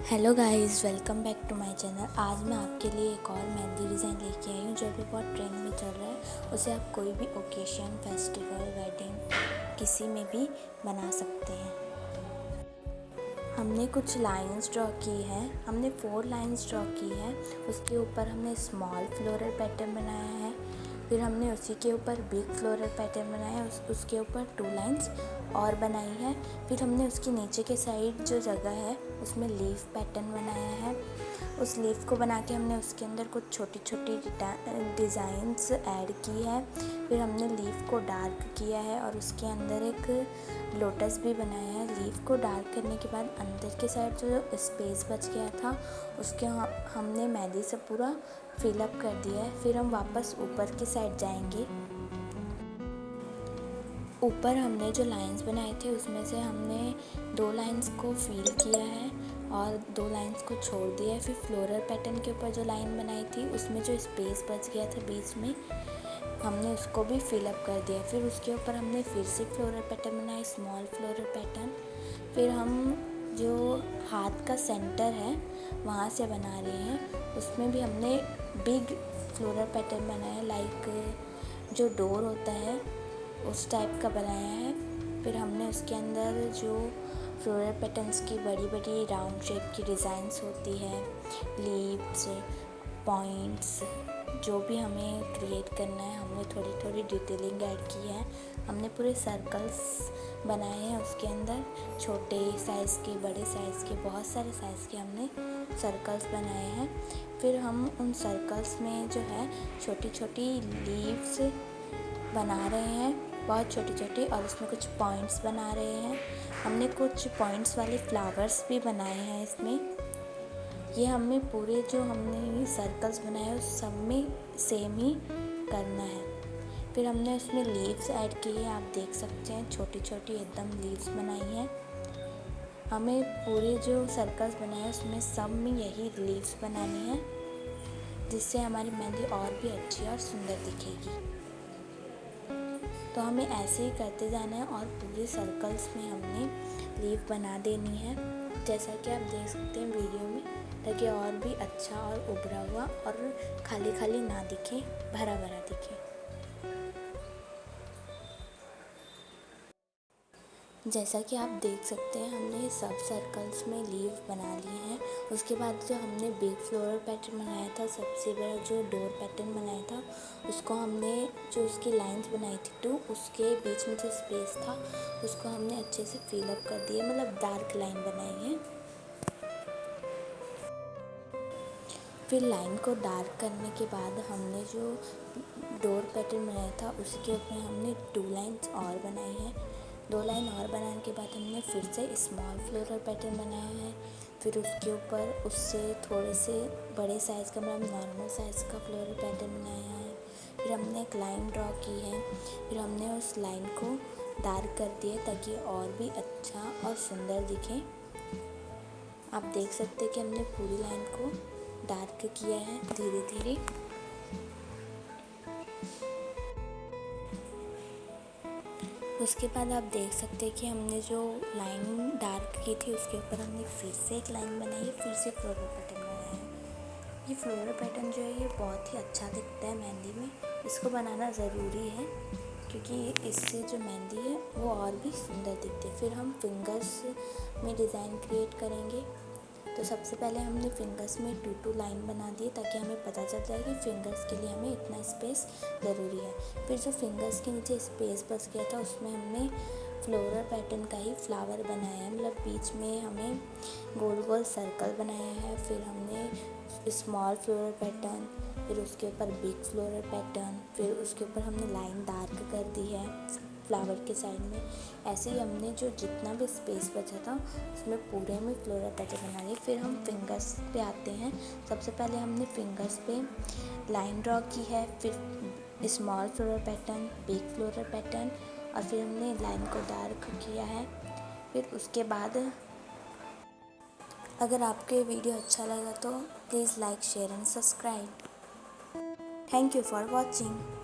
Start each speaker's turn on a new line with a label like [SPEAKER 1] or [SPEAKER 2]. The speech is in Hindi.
[SPEAKER 1] Hello guys, welcome back to my channel. आज मैं आपके लिए एक और मेहंदी डिज़ाइन लेके आई हूँ जो भी बहुत ट्रेंड में चल रहा है। उसे आप कोई भी ओकेशन, फेस्टिवल, वेडिंग किसी में भी बना सकते हैं। हमने कुछ लाइंस ड्रॉ की है। हमने 4 लाइंस ड्रॉ की है। उसके ऊपर हमने स्मॉल फ्लोरल पैटर्न बनाया है। फिर हमने उसी के ऊपर बिग फ्लोरल पैटर्न बनाया है। उसके ऊपर 2 लाइंस और बनाई है। फिर हमने उसके नीचे के साइड जो जगह है उसमें लीफ पैटर्न बनाया है। उस लीफ को बना के हमने उसके अंदर कुछ छोटी छोटी डिज़ाइंस ऐड की है। फिर हमने लीफ को डार्क किया है और उसके अंदर एक लोटस भी बनाया है। लीफ को डार्क करने के बाद अंदर के साइड जो स्पेस बच गया था उसके हमने मेहंदी से पूरा फिलअप कर दिया है। फिर हम वापस ऊपर की साइड जाएंगे। ऊपर हमने जो लाइंस बनाए थे उसमें से हमने 2 लाइंस को फिल किया है और 2 लाइंस को छोड़ दिया है। फिर फ्लोरल पैटर्न के ऊपर जो लाइन बनाई थी उसमें जो स्पेस बच गया था बीच में हमने उसको भी फिलअप कर दिया। फिर उसके ऊपर हमने फिर से फ्लोरल पैटर्न बनाया, स्मॉल फ्लोरल पैटर्न। फिर हम जो हाथ का सेंटर है वहाँ से बना रहे हैं, उसमें भी हमने बिग फ्लोरल पैटर्न बनाया, लाइक जो डोर होता है उस टाइप का बनाया है। फिर हमने उसके अंदर जो फ्लोरल पैटर्न्स की बड़ी बड़ी राउंड शेप की डिज़ाइंस होती है, लीव्स, पॉइंट्स, जो भी हमें क्रिएट करना है हमने थोड़ी थोड़ी डिटेलिंग ऐड की है। हमने पूरे सर्कल्स बनाए हैं उसके अंदर, छोटे साइज़ के, बड़े साइज़ के, बहुत सारे साइज़ के हमने सर्कल्स बनाए हैं। फिर हम उन सर्कल्स में जो है छोटी छोटी लीव्स बना रहे हैं, बहुत छोटे छोटे, और उसमें कुछ पॉइंट्स बना रहे हैं। हमने कुछ पॉइंट्स वाले फ्लावर्स भी बनाए हैं इसमें। ये हमें पूरे जो हमने सर्कल्स बनाए उस सब में सेम ही करना है। फिर हमने उसमें लीव्स ऐड किए, आप देख सकते हैं छोटी छोटी एकदम लीव्स बनाई हैं। हमें पूरे जो सर्कल्स बनाए उसमें सब में यही लीव्स बनानी है, जिससे हमारी मेहंदी और भी अच्छी और सुंदर दिखेगी। तो हमें ऐसे ही करते जाना है और पूरे सर्कल्स में हमने लीफ बना देनी है, जैसा कि आप देख सकते हैं वीडियो में, ताकि और भी अच्छा और उभरा हुआ और खाली खाली ना दिखे, भरा भरा दिखे। जैसा कि आप देख सकते हैं हमने सब सर्कल्स में लीव बना लिए हैं। उसके बाद जो हमने बिग फ्लोरल पैटर्न बनाया था, सबसे बड़ा जो डोर पैटर्न बनाया था, उसको हमने जो उसकी लाइंस बनाई थी 2, उसके बीच में जो स्पेस था उसको हमने अच्छे से फिलअप कर दिया, मतलब डार्क लाइन बनाई है। फिर लाइन को डार्क करने के बाद हमने जो डोर पैटर्न बनाया था उसके ऊपर हमने 2 लाइन्स और बनाई है। 2 लाइन और बनाने के बाद हमने फिर से स्मॉल फ्लोरल पैटर्न बनाया है। फिर उसके ऊपर उससे थोड़े से बड़े साइज़ का, मतलब नॉर्मल साइज़ का फ्लोरल पैटर्न बनाया है। फिर हमने एक लाइन ड्रॉ की है। फिर हमने उस लाइन को डार्क कर दिया ताकि और भी अच्छा और सुंदर दिखे। आप देख सकते हैं कि हमने पूरी लाइन को डार्क किया है धीरे धीरे। उसके बाद आप देख सकते हैं कि हमने जो लाइन डार्क की थी उसके ऊपर हमने फिर से एक लाइन बनाई है, फिर से फ्लोरल पैटर्न बनाया है। ये फ्लोरल पैटर्न जो है ये बहुत ही अच्छा दिखता है मेहंदी में, इसको बनाना ज़रूरी है क्योंकि इससे जो मेहंदी है वो और भी सुंदर दिखती है। फिर हम फिंगर्स में डिज़ाइन क्रिएट करेंगे। तो सबसे पहले हमने फिंगर्स में 2 लाइन बना दिए ताकि हमें पता चल जाए कि फिंगर्स के लिए हमें इतना स्पेस ज़रूरी है। फिर जो फिंगर्स के नीचे स्पेस बच गया था उसमें हमने फ्लोरल पैटर्न का ही फ्लावर बनाया है, मतलब बीच में हमें गोल गोल सर्कल बनाया है। फिर हमने स्मॉल फ्लोरल पैटर्न, फिर उसके ऊपर बिग फ्लोरल पैटर्न, फिर उसके ऊपर हमने लाइन डार्क कर दी है फ्लावर के साइड में। ऐसे ही हमने जो जितना भी स्पेस बचा था उसमें पूरे में फ्लोरल पैटर्न बना लिए। फिर हम फिंगर्स पे आते हैं। सबसे पहले हमने फिंगर्स पे लाइन ड्रॉ की है, फिर small floral pattern, big floral pattern, और फिर हमने लाइन को डार्क किया है। फिर उसके बाद अगर आपको ये वीडियो अच्छा लगा तो please like, share and subscribe. Thank you for watching.